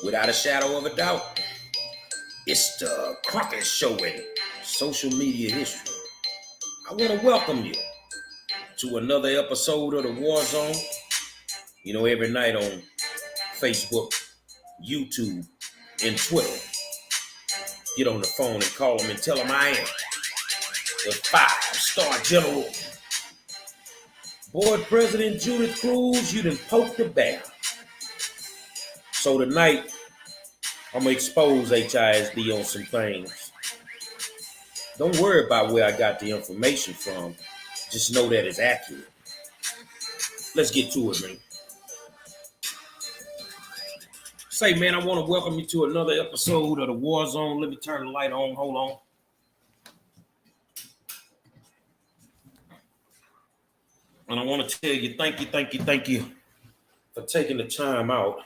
Without a shadow of a doubt, it's the Crockett Show in social media history. I want to welcome you to another episode of the War Zone. You know, every night on Facebook, YouTube, and Twitter, get on the phone and call them and tell them I am the 5-star general. Board President Judith Cruz, you done poked the bear. So tonight, I'm going to expose HISD on some things. Don't worry about where I got the information from. Just know that it's accurate. Let's get to it, man. Say, man, I want to welcome you to another episode of the War Zone. Let me turn the light on. Hold on. And I want to tell you, thank you for taking the time out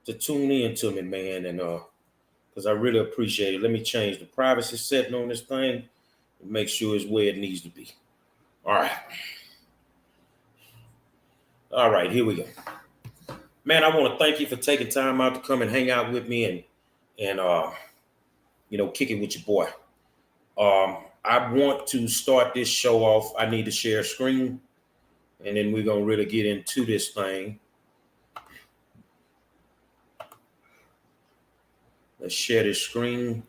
to tune in to me, man. And because I really appreciate it. Let me change the privacy setting on this thing and make sure it's where it needs to be. All right, here we go. Man, I want to thank you for taking time out to come and hang out with me and kick it with your boy. I want to start this show off. I need to share a screen, and then we're going to really get into this thing. Let's share this screen.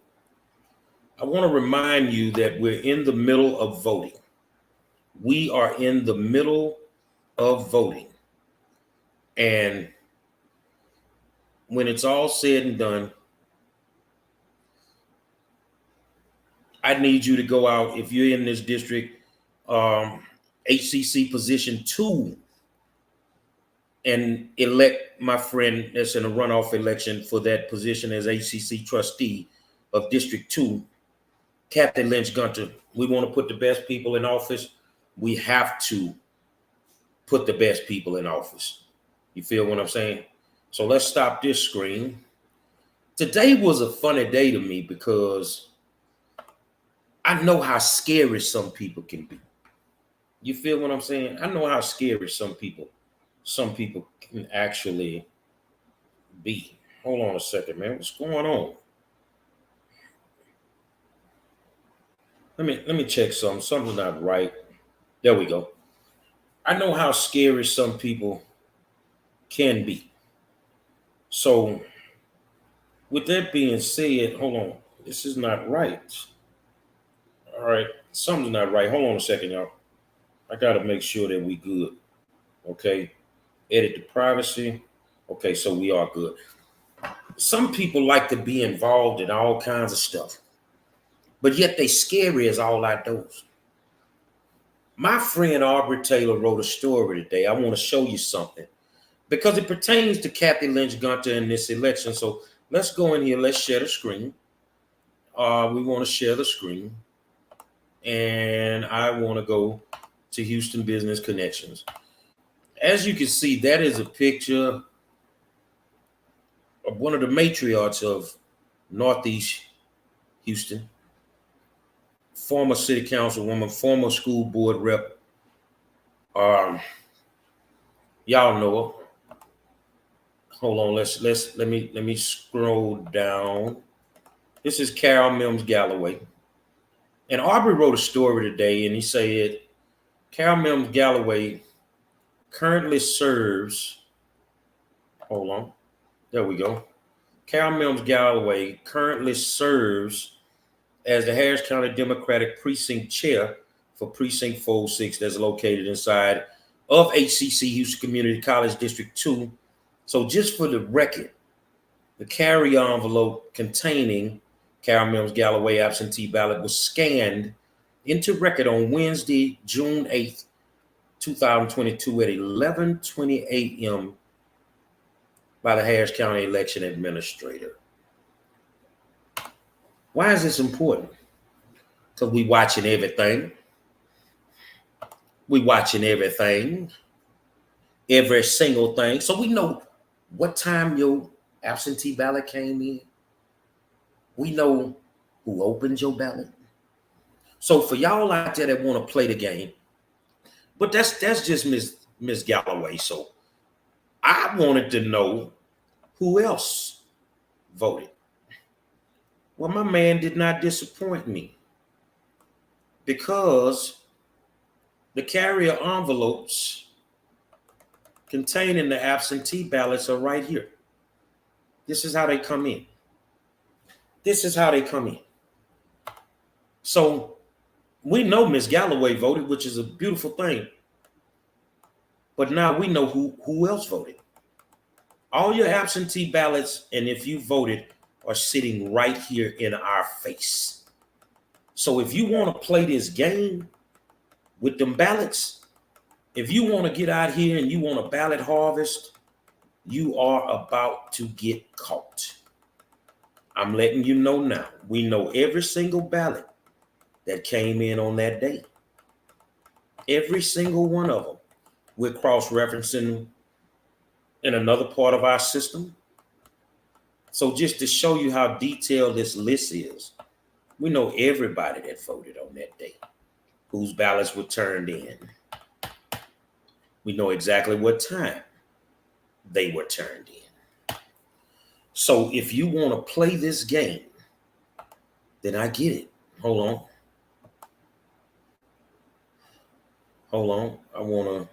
I want to remind you that we're in the middle of voting. We are in the middle of voting. And when it's all said and done, I need you to go out, if you're in this district, HCC position 2, and elect my friend that's in a runoff election for that position as HCC trustee of District 2, Captain Lynch Gunter. We want to put the best people in office. We have to put the best people in office. You feel what I'm saying? So let's stop this screen. Today was a funny day to me because I know how scary some people can be. You feel what I'm saying? I know how scary some people can actually be. Hold on a second, man. What's going on? Let me check something. Something's not right. There we go. I know how scary some people can be. So with that being said, hold on. This is not right. All right. Something's not right. Hold on a second, y'all. I got to make sure that we good. Okay. Edit the privacy. Okay, so we are good. Some people like to be involved in all kinds of stuff, but yet they scary as all outdoors. My friend Aubrey Taylor wrote a story today. I want to show you something because it pertains to Kathy Lynch Gunter in this election. So let's go in here. Let's share the screen. We want to share the screen. And I want to go to Houston Business Connections. As you can see, that is a picture of one of the matriarchs of Northeast Houston, former city councilwoman, former school board rep. Y'all know her. Hold on, let me scroll down. This is Carol Mims Galloway. And Aubrey wrote a story today, and he said Carol Mims Galloway currently serves, hold on, there we go. Carol Mims Galloway currently serves as the Harris County Democratic Precinct Chair for Precinct 406 that's located inside of HCC Houston Community College District 2. So just for the record, the carry envelope containing Carol Mims Galloway absentee ballot was scanned into record on Wednesday, June 8th, 2022 at 11:20 a.m. by the Harris County Election Administrator. Why is this important? Because we watching everything. We watching everything. Every single thing. So we know what time your absentee ballot came in. We know who opened your ballot. So for y'all out there that want to play the game, but that's just Miss Galloway. So I wanted to know who else voted. Well, my man did not disappoint me because the carrier envelopes containing the absentee ballots are right here. This is how they come in. This is how they come in. So we know Miss Galloway voted, which is a beautiful thing. But now we know who else voted. All your absentee ballots, and if you voted, are sitting right here in our face. So if you want to play this game with them ballots, if you want to get out here and you want a ballot harvest, you are about to get caught. I'm letting you know now. We know every single ballot that came in on that day. Every single one of them. We're cross-referencing in another part of our system. So just to show you how detailed this list is, we know everybody that voted on that day, whose ballots were turned in. We know exactly what time they were turned in. So if you want to play this game, then I get it. Hold on. I want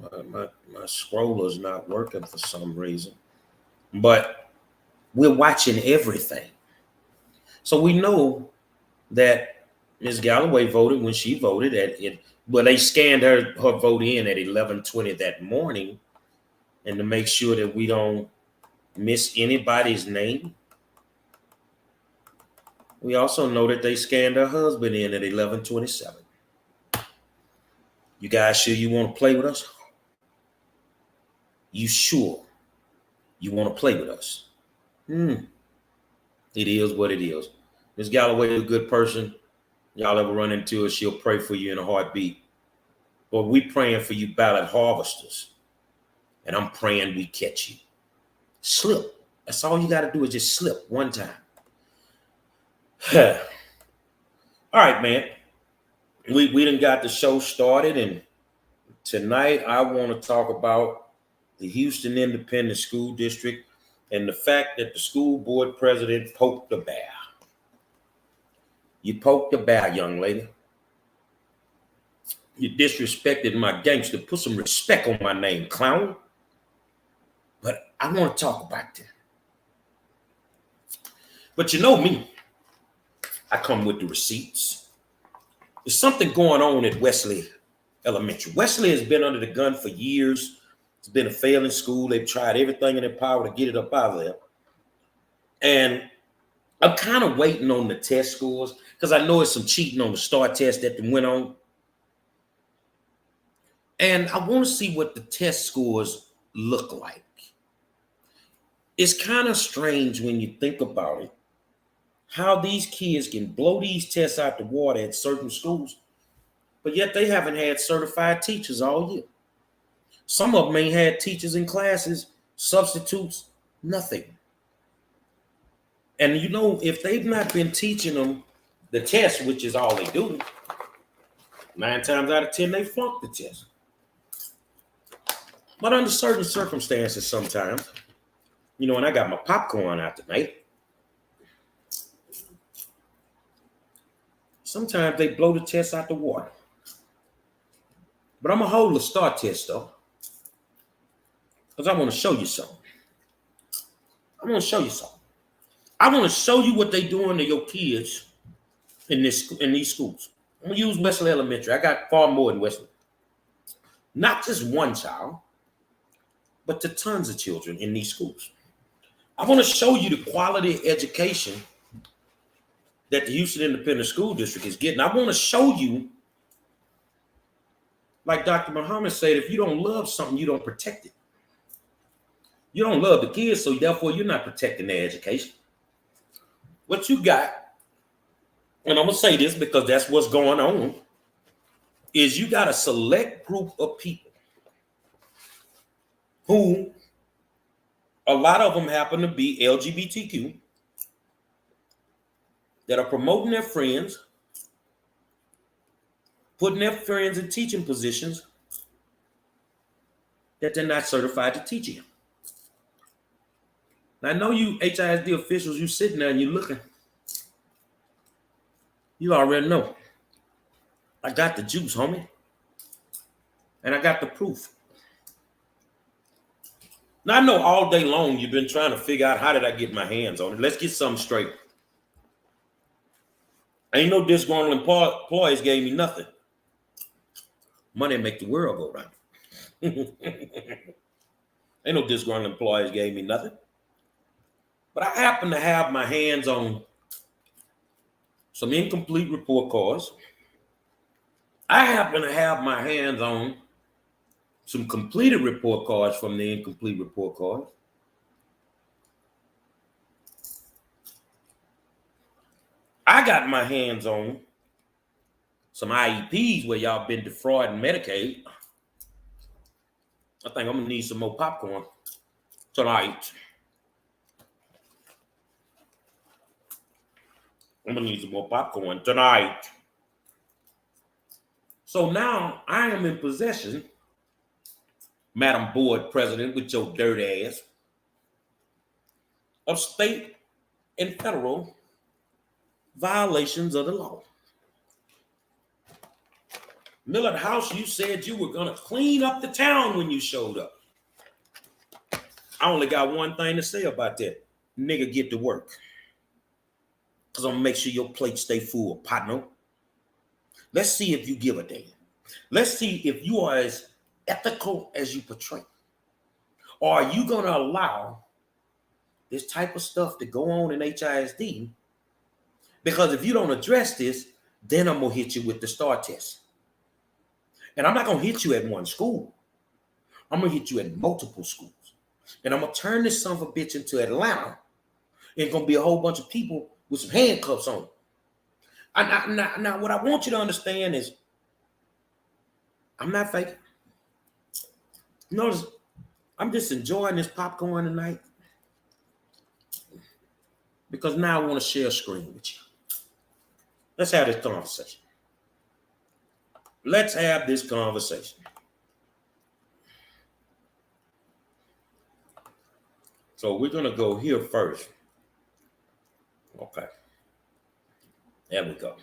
to, my scroller's not working for some reason, but we're watching everything. So we know that Ms. Galloway voted when she voted well, they scanned her vote in at 11:20 that morning, and to make sure that we don't miss anybody's name, we also know that they scanned her husband in at 11:27. You guys sure you want to play with us? You sure you want to play with us? It is what it is. Ms. Galloway is a good person. Y'all ever run into her, she'll pray for you in a heartbeat. But we praying for you ballot harvesters. And I'm praying we catch you. Slip. That's all you got to do is just slip one time. All right, man. We done got the show started, and tonight I want to talk about the Houston Independent School District and the fact that the school board president poked the bear. You poked the bear, young lady. You disrespected my gangster. Put some respect on my name, clown. But I want to talk about that. But you know me. I come with the receipts. There's something going on at WESLEY Elementary. WESLEY has been under the gun for years. It's been a failing school. They've tried everything in their power to get it up out of there. And I'm kind of waiting on the test scores because I know it's some cheating on the STAR test that went on. And I want to see what the test scores look like. It's kind of strange when you think about it, how these kids can blow these tests out the water at certain schools, but yet they haven't had certified teachers all year. Some of them ain't had teachers in classes, substitutes, nothing. And you know, if they've not been teaching them the test, which is all they do, 9 times out of 10, they flunk the test. But under certain circumstances, sometimes, you know, and I got my popcorn out tonight, sometimes they blow the test out the water. But I'm going to hold the STAR test, though, because I want to show you something. I want to show you what they doing to your kids in these schools. I'm going to use WESLEY Elementary. I got far more than WESLEY. Not just one child, but to tons of children in these schools. I want to show you the quality education that the Houston Independent School District is getting. I want to show you, like Dr. Muhammad said, if you don't love something, you don't protect it. You don't love the kids, so therefore you're not protecting their education. What you got, and I'm going to say this because that's what's going on, is you got a select group of people who, a lot of them happen to be LGBTQ, that are promoting their friends, putting their friends in teaching positions that they're not certified to teach in. Now, I know you HISD officials, you sitting there and you looking. You already know. I got the juice, homie. And I got the proof. Now, I know all day long you've been trying to figure out how did I get my hands on it. Let's get something straight. Ain't no disgruntled employees gave me nothing. Money make the world go round. Ain't no disgruntled employees gave me nothing. But I happen to have my hands on some incomplete report cards. I happen to have my hands on some completed report cards from the incomplete report cards. I got my hands on some IEPs where y'all been defrauding Medicaid. I think I'm gonna need some more popcorn tonight. I'm gonna need some more popcorn tonight. So now I am in possession, Madam Board President with your dirty ass, of state and federal violations of the law. Millard House, you said you were gonna clean up the town when you showed up. I only got one thing to say about that. Nigga, get to work. Because I'm gonna make sure your plate stay full, partner. Let's see if you give a damn. Let's see if you are as ethical as you portray. Or are you gonna allow this type of stuff to go on in HISD? Because if you don't address this, then I'm gonna hit you with the STAR test. And I'm not gonna hit you at one school. I'm gonna hit you at multiple schools. And I'm gonna turn this son of a bitch into Atlanta. And gonna be a whole bunch of people with some handcuffs on. Now, what I want you to understand is, I'm not faking. Notice, I'm just enjoying this popcorn tonight because now I want to share a screen with you. Let's have this conversation. Let's have this conversation. So we're going to go here first. Okay. There we go.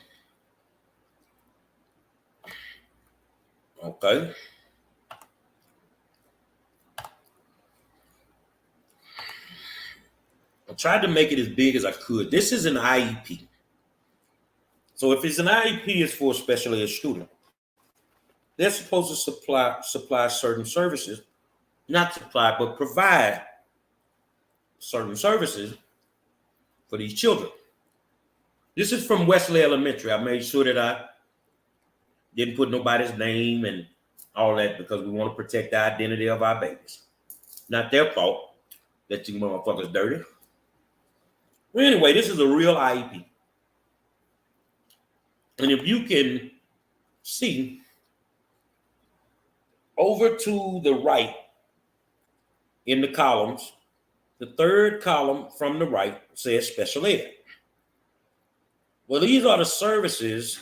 Okay. I tried to make it as big as I could. This is an IEP. So if it's an IEP, it's for a special ed student. They're supposed to supply certain services, not supply, but provide certain services for these children. This is from WESLEY Elementary. I made sure that I didn't put nobody's name and all that because we want to protect the identity of our babies. Not their fault that you motherfuckers dirty. Well, anyway, this is a real IEP. And if you can see over to the right in the columns, the third column from the right says special ed. Well, these are the services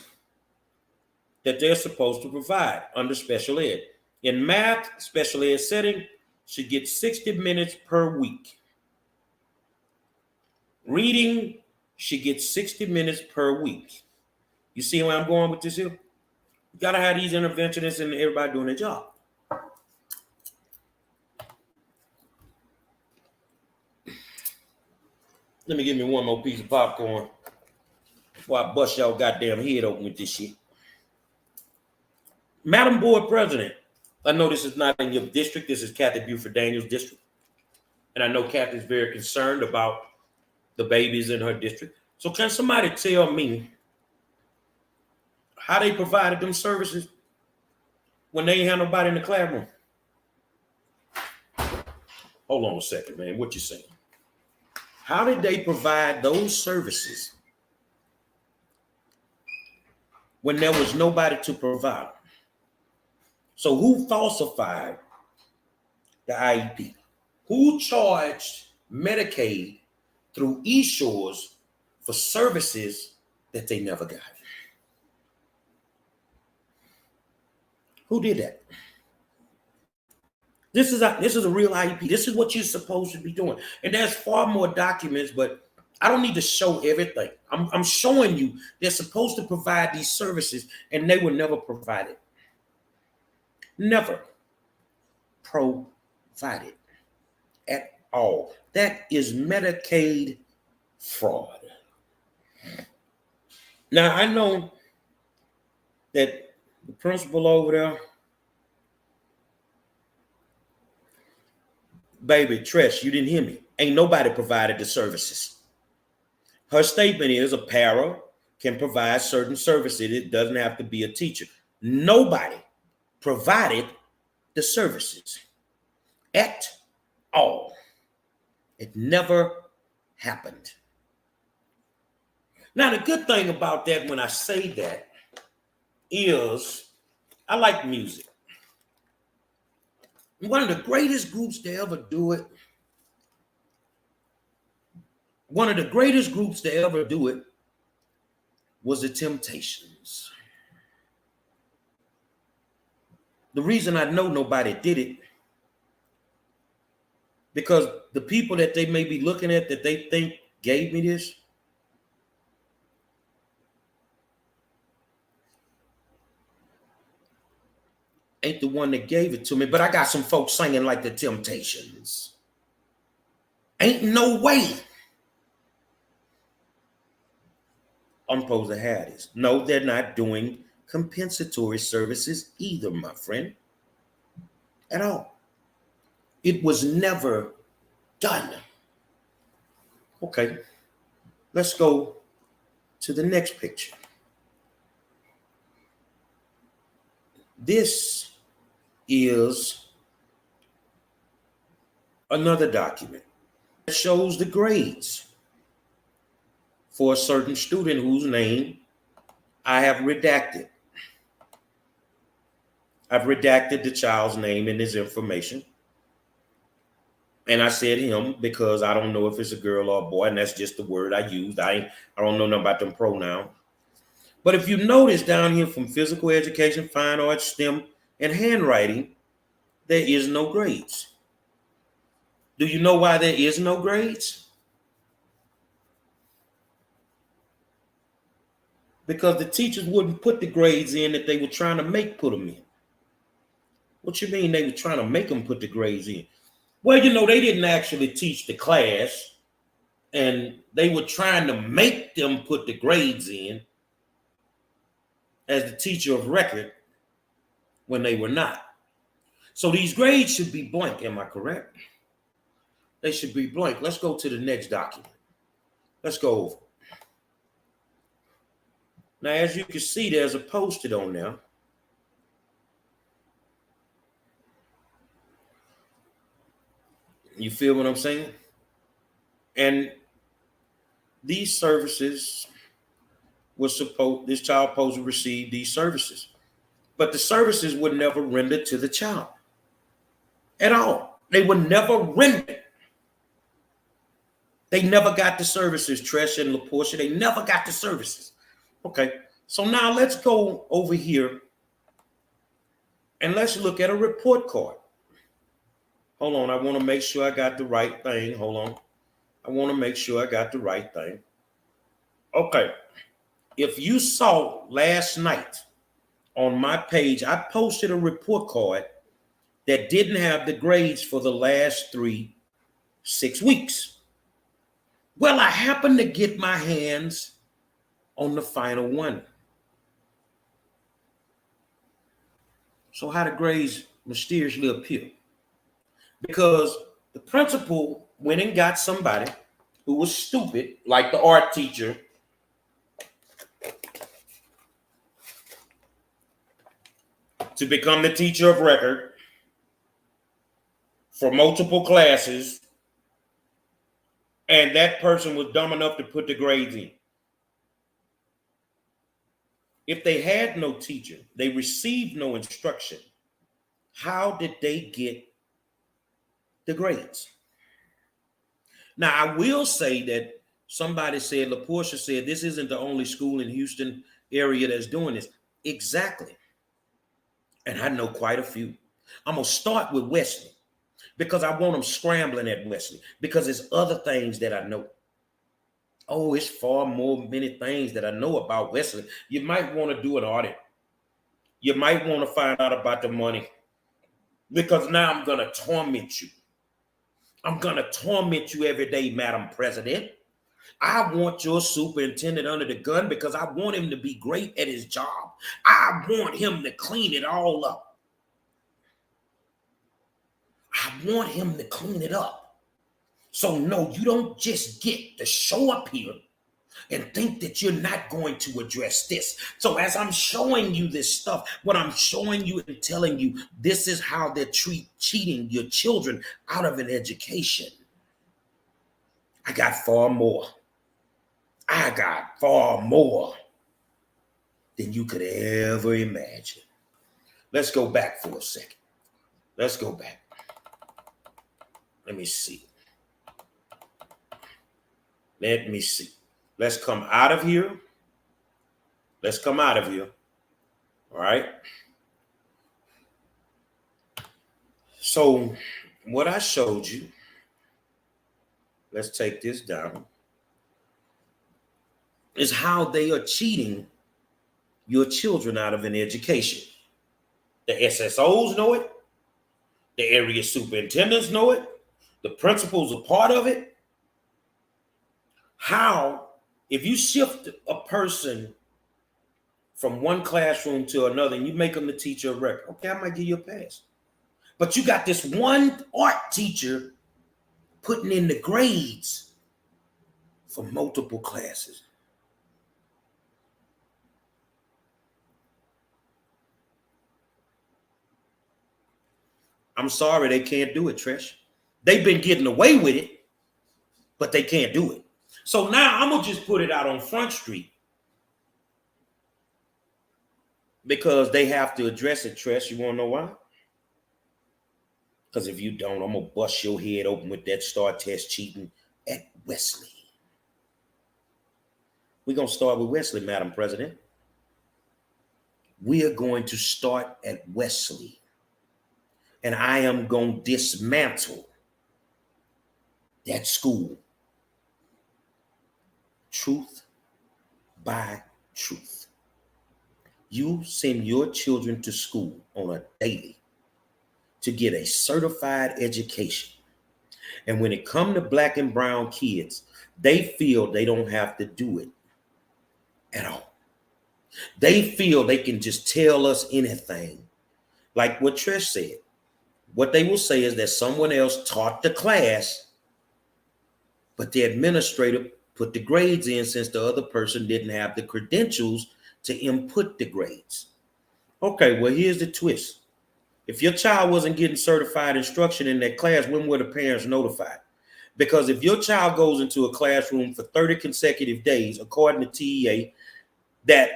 that they're supposed to provide under special ed. In math, special ed setting should get 60 minutes per week. Reading should get 60 minutes per week. You see where I'm going with this here? You gotta have these interventionists and everybody doing their job. Let me give me one more piece of popcorn before I bust y'all goddamn head open with this shit. Madam Board President, I know this is not in your district. This is Kathy Buford Daniels' district. And I know Kathy's very concerned about the babies in her district. So can somebody tell me how they provided them services when they ain't had nobody in the classroom? Hold on a second, man. What you saying? How did they provide those services when there was nobody to provide? So who falsified the IEP? Who charged Medicaid through eShores for services that they never got? Who did that? This is a real IEP. This is what you're supposed to be doing. And there's far more documents, but I don't need to show everything. I'm showing you they're supposed to provide these services, and they were never provided. Never provided at all. That is Medicaid fraud. Now, I know that the principal over there, baby, Trish, you didn't hear me. Ain't nobody provided the services. Her statement is a para can provide certain services. It doesn't have to be a teacher. Nobody provided the services at all. It never happened. Now, the good thing about that when I say that is I like music. One of the greatest groups to ever do it, was the Temptations. The reason I know nobody did it, because the people that they may be looking at that they think gave me this, ain't the one that gave it to me, but I got some folks singing like the Temptations. Ain't no way I'm supposed to have this. No, they're not doing compensatory services either, my friend, at all. It was never done. Okay, let's go to the next picture. This is another document that shows the grades for a certain student whose name I have redacted. I've redacted the child's name and his information. And I said him because I don't know if it's a girl or a boy, and that's just the word I used. I don't know nothing about them pronouns. But if you notice down here from physical education, fine arts, STEM, and handwriting, there is no grades. Do you know why there is no grades? Because the teachers wouldn't put the grades in that they were trying to put them in. What you mean they were trying to make them put the grades in? Well, you know, they didn't actually teach the class, and they were trying to make them put the grades in as the teacher of record when they were not. So these grades should be blank, am I correct? They should be blank. Let's go to the next document. Let's go over. Now, as you can see, there's a Post-it on there. You feel what I'm saying? And these services this child supposed to receive these services. But the services were never rendered to the child at all. They were never rendered. They never got the services, Tresha and LaPortia. They never got the services. Okay, so now let's go over here and let's look at a report card. Hold on, I want to make sure I got the right thing. Hold on. I want to make sure I got the right thing. Okay, if you saw last night on my page, I posted a report card that didn't have the grades for the last 6 weeks. Well, I happened to get my hands on the final one. So how the grades mysteriously appear? Because the principal went and got somebody who was stupid, like the art teacher, to become the teacher of record for multiple classes, and that person was dumb enough to put the grades in. If they had no teacher, they received no instruction, how did they get the grades? Now, I will say that somebody said, LaPortia said, this isn't the only school in Houston area that's doing this. Exactly. And I know quite a few. I'm going to start with Wesley. because I want them scrambling at Wesley, because there's other things that I know. Oh, it's far more many things that I know about Wesley. You might want to do an audit. You might want to find out about the money, because now I'm going to torment you. I'm going to torment you every day, Madam President. I want your superintendent under the gun because I want him to be great at his job. I want him to clean it all up. I want him to clean it up. So no, you don't just get to show up here and think that you're not going to address this. So as I'm showing you this stuff, what I'm showing you and telling you, this is how they're cheating your children out of an education. I got far more. I got far more than you could ever imagine. Let's go back for a second. Let's go back. Let me see. Let me see. Let's come out of here. Let's come out of here. All right. So what I showed you, let's take this down, is how they are cheating your children out of an education. The SSOs know it. The area superintendents know it. The principals are part of it. How, if you shift a person from one classroom to another and you make them the teacher of record, okay, I might give you a pass. But you got this one art teacher putting in the grades for multiple classes. I'm sorry, they can't do it, Trish. They've been getting away with it, but they can't do it. So now I'm going to just put it out on Front Street because they have to address it, Trish. You want to know why? Because if you don't, I'm going to bust your head open with that STAR test cheating at Wesley. We're going to start with Wesley, Madam President. We are going to start at Wesley. And I am going to dismantle that school. Truth by truth. You send your children to school on a daily to get a certified education. And when it comes to black and brown kids, they feel they don't have to do it at all. They feel they can just tell us anything. Like what Trish said. What they will say is that someone else taught the class, but the administrator put the grades in since the other person didn't have the credentials to input the grades. Okay, well, here's the twist. If your child wasn't getting certified instruction in that class, when were the parents notified? Because if your child goes into a classroom for 30 consecutive days, according to TEA, that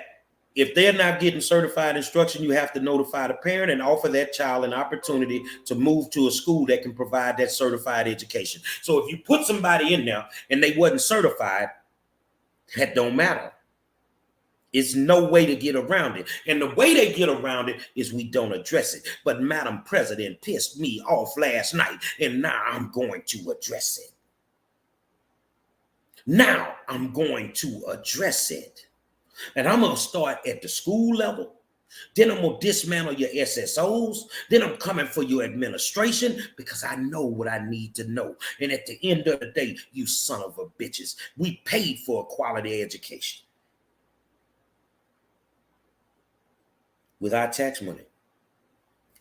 if they're not getting certified instruction, you have to notify the parent and offer that child an opportunity to move to a school that can provide that certified education. So if you put somebody in there and they wasn't certified, that don't matter. It's no way to get around it. And the way they get around it is we don't address it. But Madam President pissed me off last night, and now I'm going to address it. Now I'm going to address it. And I'm going to start at the school level. Then I'm going to dismantle your SSOs. Then I'm coming for your administration because I know what I need to know. And at the end of the day, you son of a bitches, we paid for a quality education with our tax money.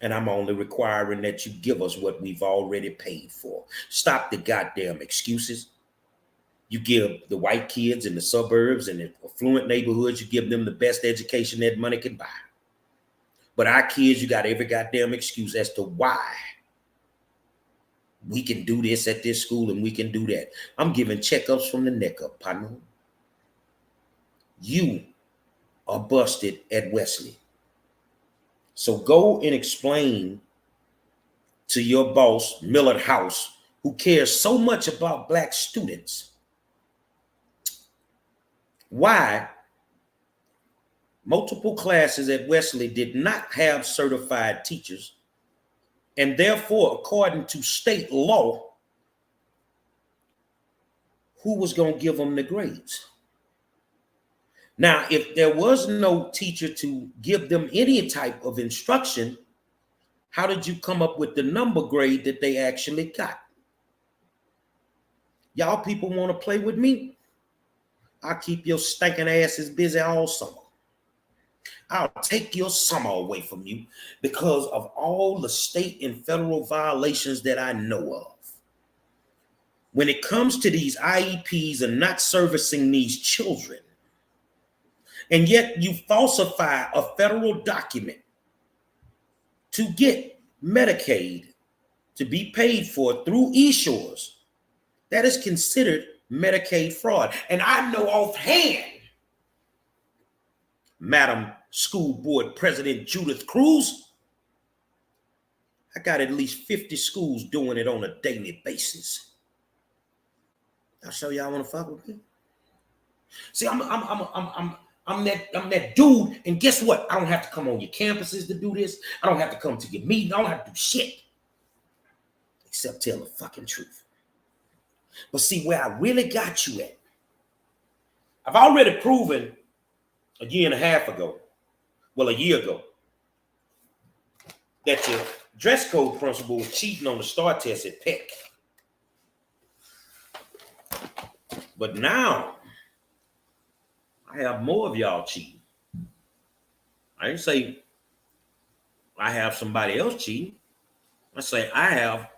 And I'm only requiring that you give us what we've already paid for. Stop the goddamn excuses. You give the white kids in the suburbs and the affluent neighborhoods, you give them the best education that money can buy. But our kids, you got every goddamn excuse as to why we can do this at this school and we can do that. I'm giving checkups from the neck up, partner. You are busted at Wesley. So go and explain to your boss, Millard House, who cares so much about black students, why multiple classes at Wesley did not have certified teachers And therefore, according to state law, who was going to give them the grades? Now, if there was no teacher to give them any type of instruction, how did you come up with the number grade that they actually got? Y'all people want to play with me? I'll keep your stinking asses busy all summer. I'll take your summer away from you because of all the state and federal violations that I know of. When it comes to these IEPs and not servicing these children, and yet you falsify a federal document to get Medicaid to be paid for through eShores, that is considered Medicaid fraud. And I know offhand, Madam School Board President Judith Cruz, I got at least 50 schools doing it on a daily basis. I'll show y'all want to fuck with me. See, I'm that dude, and guess what? I don't have to come on your campuses to do this. I don't have to come to your meeting. I don't have to do shit except tell the fucking truth. But see, where I really got you at, I've already proven a year ago, that your dress code principal was cheating on the STAR test at Peck. But now, I have more of y'all cheating. I didn't say I have somebody else cheating. I say I have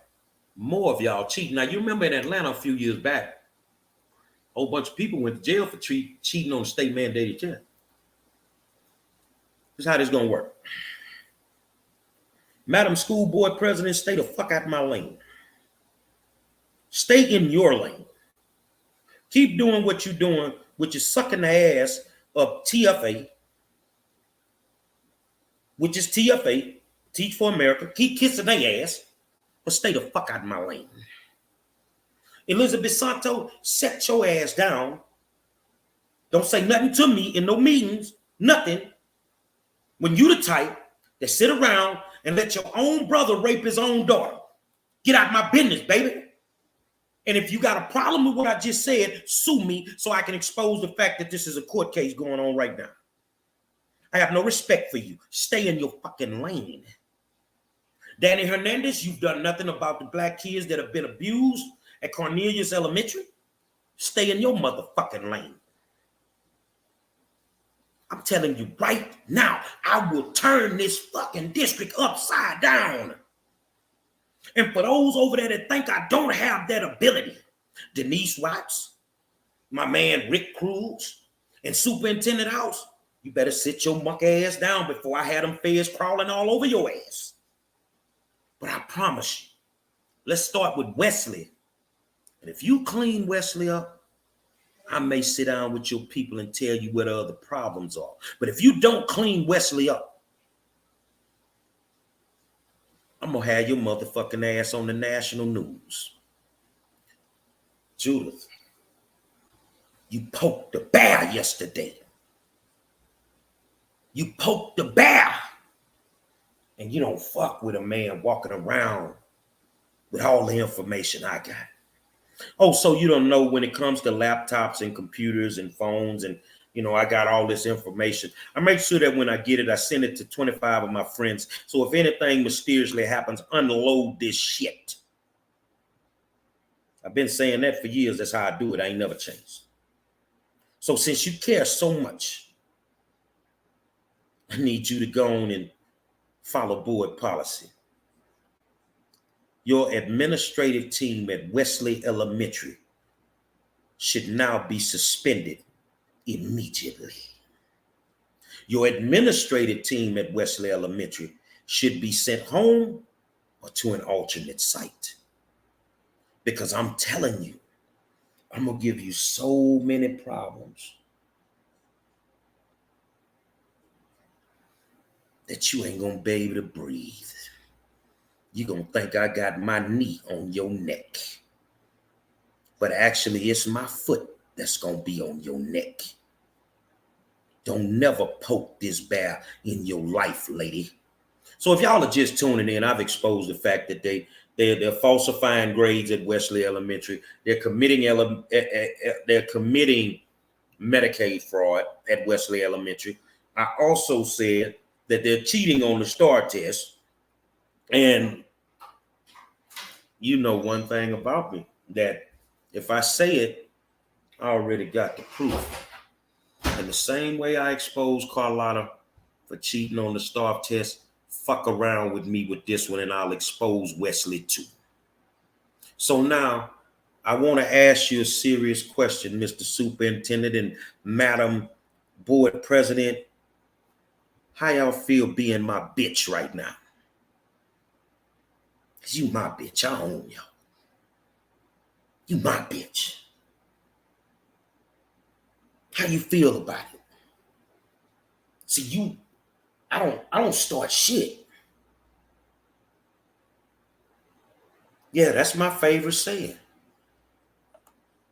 more of y'all cheating. Now, you remember in Atlanta a few years back, a whole bunch of people went to jail for cheating on the state mandated test. This is how this is going to work. Madam School Board President, stay the fuck out of my lane. Stay in your lane. Keep doing what you're doing, which is sucking the ass of TFA, which is TFA, Teach for America. Keep kissing their ass, but stay the fuck out of my lane. Elizabeth Santo, set your ass down. Don't say nothing to me in no meetings, nothing. When you the type that sit around and let your own brother rape his own daughter. Get out of my business, baby. And if you got a problem with what I just said, sue me so I can expose the fact that this is a court case going on right now. I have no respect for you. Stay in your fucking lane. Danny Hernandez, you've done nothing about the black kids that have been abused at Cornelius Elementary. Stay in your motherfucking lane. I'm telling you right now, I will turn this fucking district upside down. And for those over there that think I don't have that ability, Denise Watts, my man Rick Cruz, and Superintendent House, you better sit your muck ass down before I had them feds crawling all over your ass. But I promise you, let's start with Wesley. And if you clean Wesley up, I may sit down with your people and tell you what the other problems are. But if you don't clean Wesley up, I'm going to have your motherfucking ass on the national news. Judith, you poked the bear yesterday. You poked the bear. And you don't fuck with a man walking around with all the information I got. Oh, so you don't know when it comes to laptops and computers and phones and, I got all this information. I make sure that when I get it, I send it to 25 of my friends. So if anything mysteriously happens, unload this shit. I've been saying that for years. That's how I do it. I ain't never changed. So since you care so much, I need you to go on and follow board policy. Your administrative team at Wesley Elementary should now be suspended immediately. Your administrative team at Wesley Elementary should be sent home or to an alternate site. Because I'm telling you, I'm going to give you so many problems that you ain't going to be able to breathe. You're going to think I got my knee on your neck. But actually, it's my foot that's going to be on your neck. Don't never poke this bear in your life, lady. So if y'all are just tuning in, I've exposed the fact that they're falsifying grades at Wesley Elementary. They're committing Medicaid fraud at Wesley Elementary. I also said that they're cheating on the STAR test. And you know one thing about me, that if I say it, I already got the proof. And the same way I exposed Carlotta for cheating on the STAR test, fuck around with me with this one and I'll expose Wesley too. So now I want to ask you a serious question, Mr. Superintendent and Madam Board President. How y'all feel being my bitch right now? Cause you my bitch, I own y'all. You my bitch. How you feel about it? See, I don't start shit. Yeah, that's my favorite saying.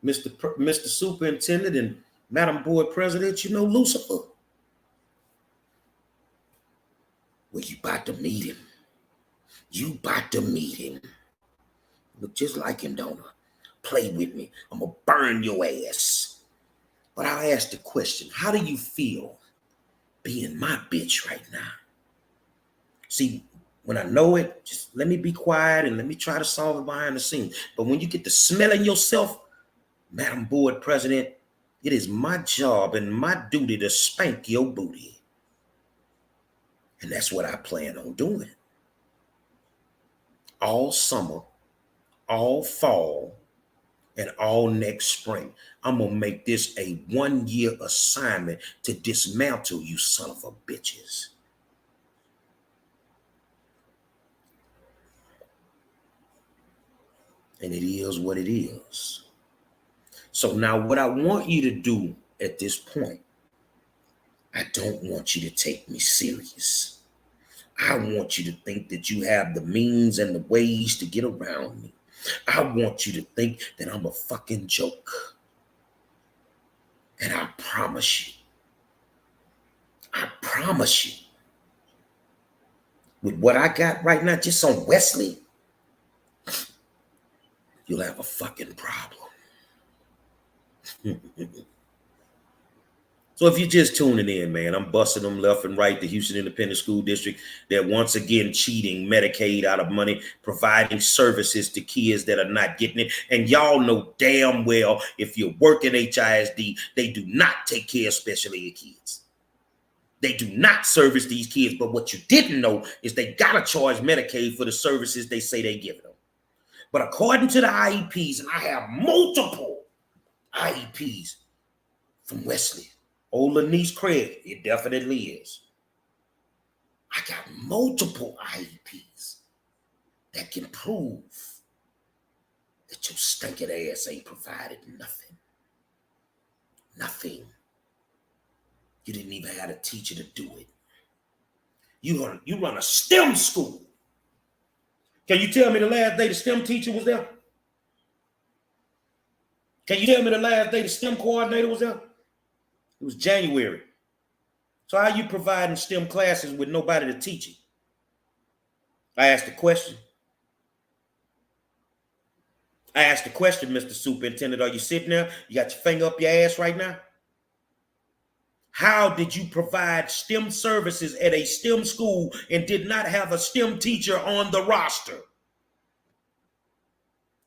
Mr. Superintendent and Madam Board President, you know Lucifer. Well, you about to meet him. You about to meet him. Look just like him, don't I? Play with me. I'm gonna burn your ass. But I'll ask the question, how do you feel being my bitch right now? See, when I know it, just let me be quiet and let me try to solve it behind the scenes. But when you get to smelling yourself, Madam Board President, it is my job and my duty to spank your booty. And that's what I plan on doing. All summer, all fall, and all next spring. I'm going to make this a 1-year assignment to dismantle you son of a bitches. And it is what it is. So now what I want you to do at this point, I don't want you to take me serious. I want you to think that you have the means and the ways to get around me. I want you to think that I'm a fucking joke. And I promise you, with what I got right now, just on Wesley, you'll have a fucking problem. So if you're just tuning in, man, I'm busting them left and right. The Houston Independent School District, they're once again cheating Medicaid out of money, providing services to kids that are not getting it. And y'all know damn well if you work in HISD, they do not take care of special ed kids. They do not service these kids. But what you didn't know is they got to charge Medicaid for the services they say they give them. But according to the IEPs, and I have multiple IEPs from Wesley, old Lanice Craig, it definitely is. I got multiple IEPs that can prove that your stinking ass ain't provided nothing. Nothing. You didn't even have a teacher to do it. You run a STEM school. Can you tell me the last day the STEM teacher was there? Can you tell me the last day the STEM coordinator was there? It was January. So how are you providing STEM classes with nobody to teach it? I asked the question. Mr. Superintendent. Are you sitting there? You got your finger up your ass right now? How did you provide STEM services at a STEM school and did not have a STEM teacher on the roster?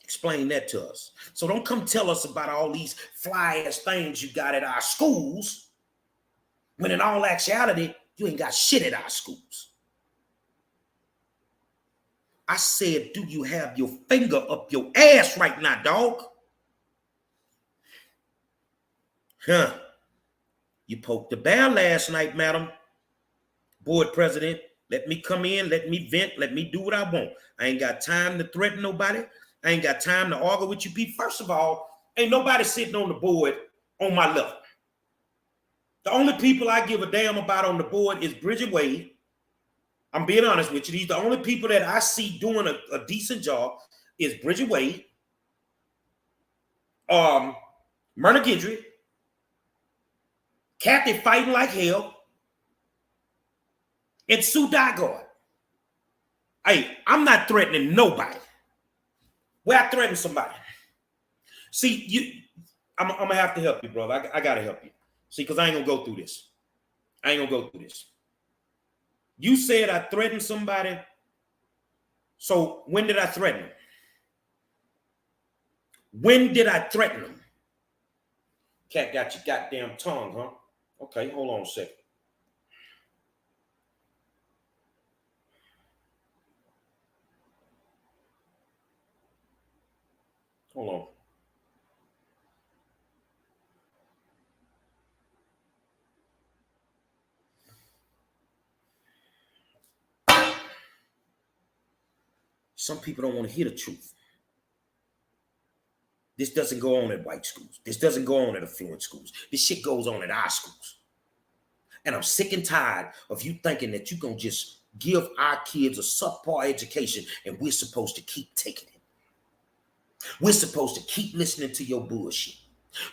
Explain that to us. So don't come tell us about all these fly-ass things you got at our schools, when in all actuality, you ain't got shit at our schools. I said, do you have your finger up your ass right now, dog? Huh? You poked the bear last night, Madam Board President. Let me come in, let me vent, let me do what I want. I ain't got time to threaten nobody. I ain't got time to argue with you people. First of all, ain't nobody sitting on the board on my level. The only people I give a damn about on the board is Bridget Wade. I'm being honest with you. These the only people that I see doing a decent job is Bridget Wade, Myrna Gidry, Kathy fighting like hell, and Sue Dygard. Hey, I'm not threatening nobody. Where I threaten somebody. See, I'm gonna have to help you, brother. I gotta help you. See, because I ain't gonna go through this. I ain't gonna go through this. You said I threatened somebody. So when did I threaten them? When did I threaten them? Cat got your goddamn tongue, huh? Okay, hold on a second. Hold on. Some people don't want to hear the truth. This doesn't go on at white schools. This doesn't go on at affluent schools. This shit goes on at our schools. And I'm sick and tired of you thinking that you're going to just give our kids a subpar education and we're supposed to keep taking it. We're supposed to keep listening to your bullshit.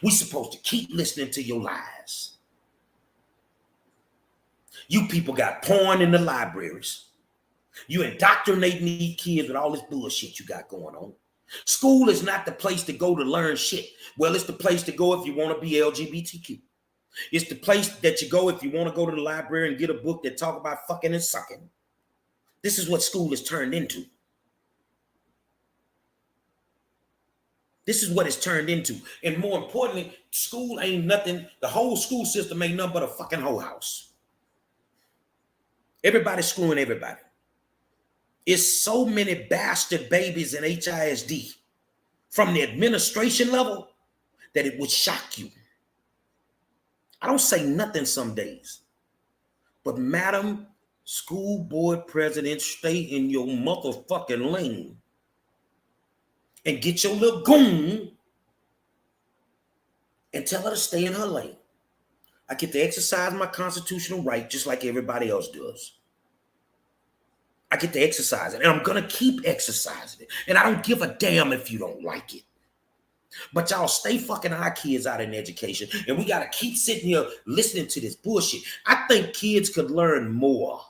We're supposed to keep listening to your lies. You people got porn in the libraries. You indoctrinating these kids with all this bullshit you got going on. School is not the place to go to learn shit. Well, it's the place to go if you want to be LGBTQ. It's the place that you go if you want to go to the library and get a book that talk about fucking and sucking. This is what school is turned into. This is what it's turned into. And more importantly, school ain't nothing. The whole school system ain't nothing but a fucking whole house. Everybody's screwing everybody. It's so many bastard babies in HISD from the administration level that it would shock you. I don't say nothing some days, but Madam School Board President, stay in your motherfucking lane and get your little goon and tell her to stay in her lane. I get to exercise my constitutional right just like everybody else does. I get to exercise it, and I'm going to keep exercising it. And I don't give a damn if you don't like it. But y'all stay fucking our kids out in education, and we got to keep sitting here listening to this bullshit. I think kids could learn more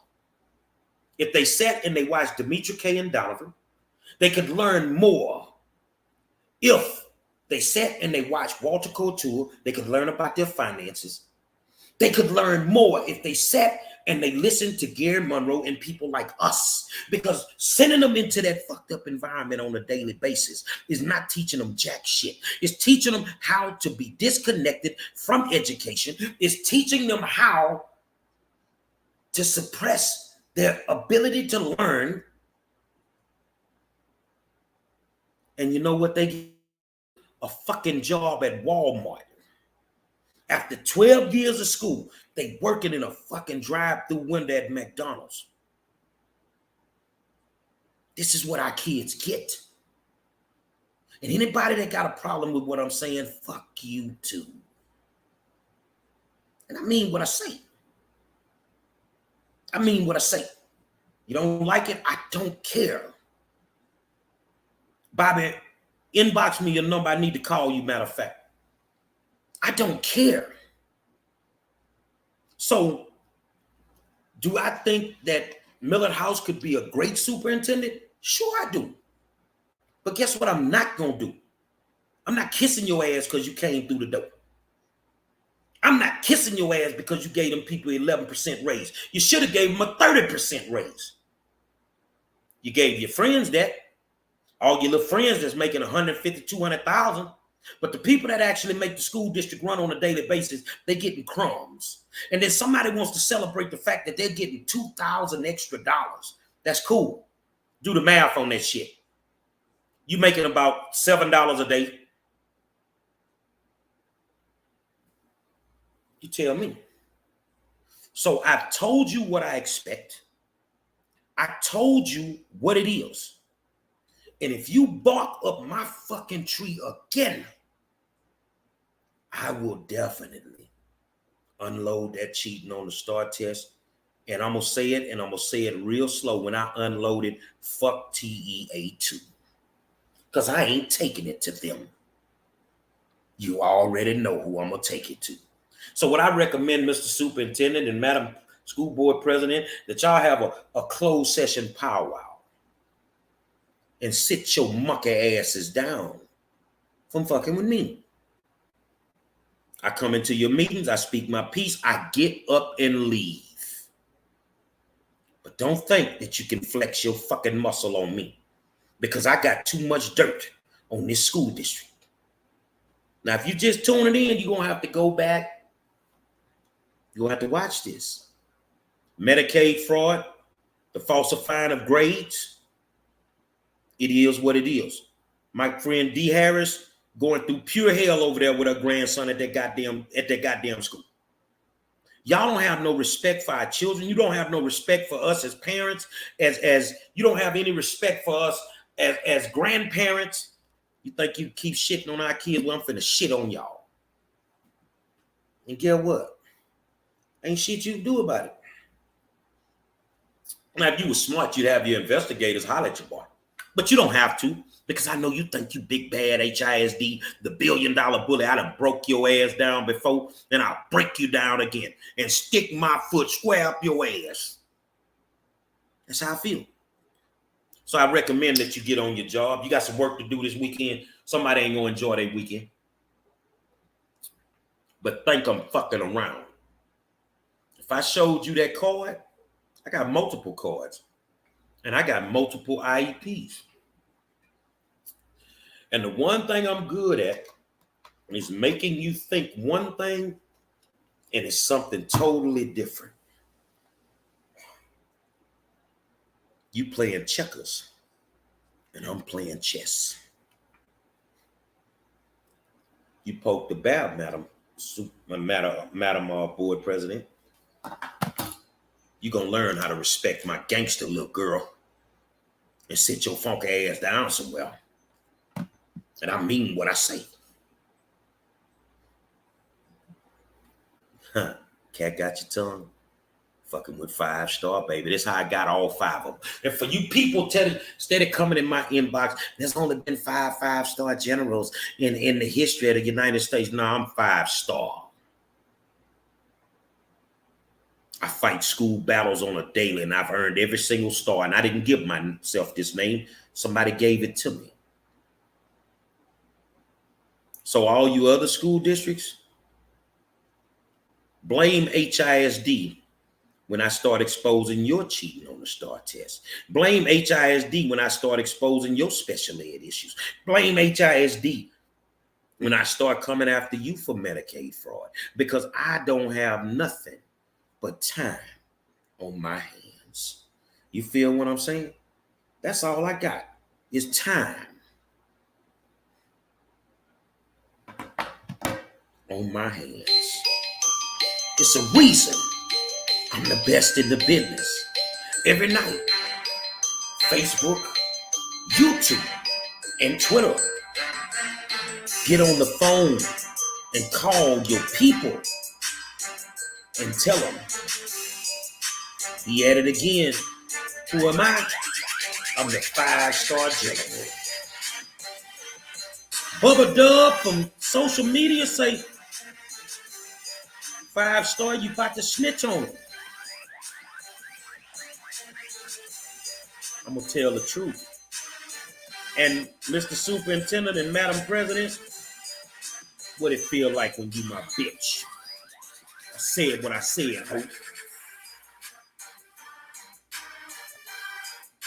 if they sat and they watched Demetra K. and Donovan. They could learn more if they sat and they watched Walter Couture. They could learn about their finances. They could learn more if they sat and they listened to Gary Monroe and people like us, because sending them into that fucked up environment on a daily basis is not teaching them jack shit. It's teaching them how to be disconnected from education. It's teaching them how to suppress their ability to learn. And you know what they get? A fucking job at Walmart. After 12 years of school, they working in a fucking drive-through window at McDonald's. This is what our kids get. And anybody that got a problem with what I'm saying, fuck you too. And I mean what I say. I mean what I say. You don't like it? I don't care. Bobby, inbox me your number. I need to call you, matter of fact. I don't care. So, do I think that Millard House could be a great superintendent? Sure, I do. But guess what I'm not going to do? I'm not kissing your ass because you came through the door. I'm not kissing your ass because you gave them people 11% raise. You should have gave them a 30% raise. You gave your friends that. All your little friends that's making 150, 200,000. But the people that actually make the school district run on a daily basis, they're getting crumbs. And then somebody wants to celebrate the fact that they're getting $2,000 extra dollars. That's cool. Do the math on that shit. You making about $7 a day. You tell me. So I've told you what I expect. I told you what it is. And if you bark up my fucking tree again, I will definitely unload that cheating on the STAR test. And I'm going to say it, and I'm going to say it real slow when I unload it, fuck TEA 2. Because I ain't taking it to them. You already know who I'm going to take it to. So what I recommend, Mr. Superintendent and Madam School Board President, that y'all have a closed session powwow. and sit your monkey asses down from fucking with me. I come into your meetings, I speak my piece, I get up and leave. But don't think that you can flex your fucking muscle on me, because I got too much dirt on this school district. Now, if you just tuning in, you're going to have to go back. You're going to have to watch this. Medicaid fraud, the falsifying of grades, it is what it is. My friend D. Harris going through pure hell over there with her grandson at that goddamn school. Y'all don't have no respect for our children. You don't have no respect for us as parents, as you don't have any respect for us as grandparents. You think you keep shitting on our kids? Well, I'm finna shit on y'all. And guess what? Ain't shit you can do about it. Now, if you were smart, you'd have your investigators holler at your boy. But you don't have to, because I know you think you big bad HISD, the $1 billion bully. I done broke your ass down before, and I'll break you down again and stick my foot square up your ass. That's how I feel. So I recommend that you get on your job. You got some work to do this weekend. Somebody ain't gonna enjoy their weekend. But think I'm fucking around. If I showed you that card, I got multiple cards. And I got multiple IEPs. And the one thing I'm good at is making you think one thing and it's something totally different. You playing checkers and I'm playing chess. You poke the bear, Madam Board President. You're going to learn how to respect my gangster little girl and sit your funky ass down somewhere. And I mean what I say. Huh. Cat got your tongue? Fucking with 5-star, baby. That's how I got all 5 of them. And for you people instead of coming in my inbox, there's only been 5 5-star generals in the history of the United States. No, I'm 5-star. I fight school battles on a daily, and I've earned every single star. And I didn't give myself this name. Somebody gave it to me. So all you other school districts, blame HISD when I start exposing your cheating on the STAR test. Blame HISD when I start exposing your special ed issues. Blame HISD when I start coming after you for Medicaid fraud, because I don't have nothing but time on my hands. You feel what I'm saying? That's all I got is time on my hands. It's a reason I'm the best in the business. Every night, Facebook, YouTube, and Twitter. Get on the phone and call your people and tell them, he at it again. Who am I? I'm the 5-star general. Bubba Dub from social media say, 5-star, you about to snitch on him. I'm going to tell the truth. And Mr. Superintendent and Madam President, what it feel like when you my bitch. I said what I said, hope.